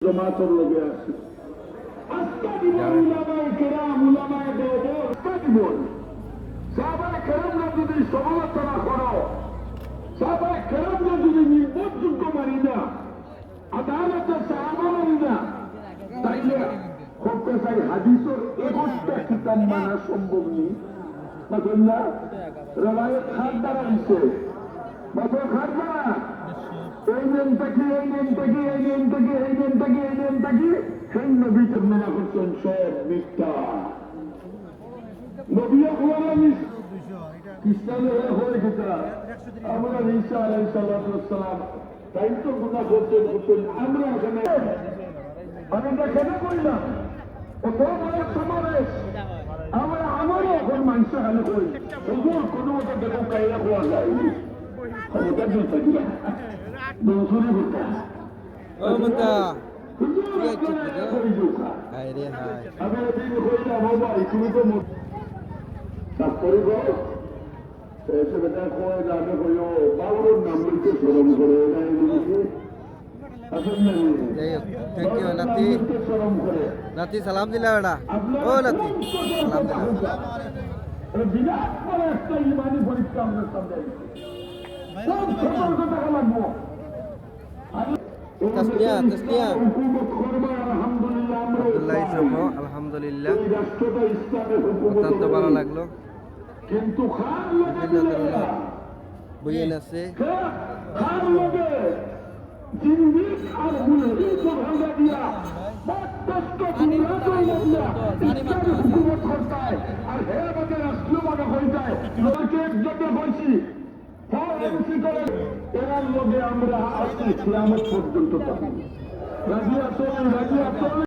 জমাতের লগে আছে আজকে জীবন উলামায়ে কেরাম উলামায়ে দেওবন্দ আজকে জীবন সাহাবায়ে কেরামরা যদি সমালোচনা করো, সাহাবায়ে কেরামরা যদি নির্ভরযোগ্য মানি না, আদালতে সাহাবা মানি না, তাইলে হকসাই হাদিসের 21টা কিতাব মানা সম্ভব নেই। না রওয়ায়াত খান দ্বারা হইছে মাত্র খান দ্বারা এই নেন থাকি সেই নবী মনে করছেন সব মিথ্যা। নবী খ্রিস্টানের হয়ে গেছে আমরা ঈসা আলাইহিস সালাম তাই তো গুনাহ করতেন আমরা এখানে আমি কেন করিলাম কত বড় সমাবেশ আমরা আমারও এখন মানুষ হালে করি হুজুর কোনো মতো দেখো কাইরা হওয়া যায় ক্ষমতা দিয়ে থাকি দৌড়ে করতে ও মন্তা কি আছে হাই রে হাই আমি দিন কইলা বাবা তুমি তো তারপরে গো এসে বেটা কই যাবে কইও বাবুর নাম লিখে শরম করে না এদিকে আসলে যাই হোক থ্যাংক ইউ নাতি শরম করে নাতি সালাম দিলা বেটা ও নাতি সালাম দিলা বিরাট বড় একটা ইমানি পরীক্ষা আমাদের সামনে সব সতর্ক থাকা লাগবো তাসমিয়া হুকুমত করবা আলহামদুলিল্লাহ আমরা আব্দুল্লাহ ইসলাম আলহামদুলিল্লাহ এই রাষ্ট্রটা ইসলামের হুকুমত অত্যন্ত ভালো লাগলো কিন্তু খান লোকে বিভিন্ন ধরনের বইয়েন আছে খান লোকে জিন্দিক আর মুলহিদ ভাঙা দিয়া মস্ত গুমরাহ দিয়া ইসলামের হুকুমত করতায় আর হে আমাদের রাষ্ট্রীয় মানে হয়ে যায় লোকে একজনে হয়েছি এরার লোকে আমরা আজকে কিয়ামত পর্যন্ত পাবো। রাজি আছো?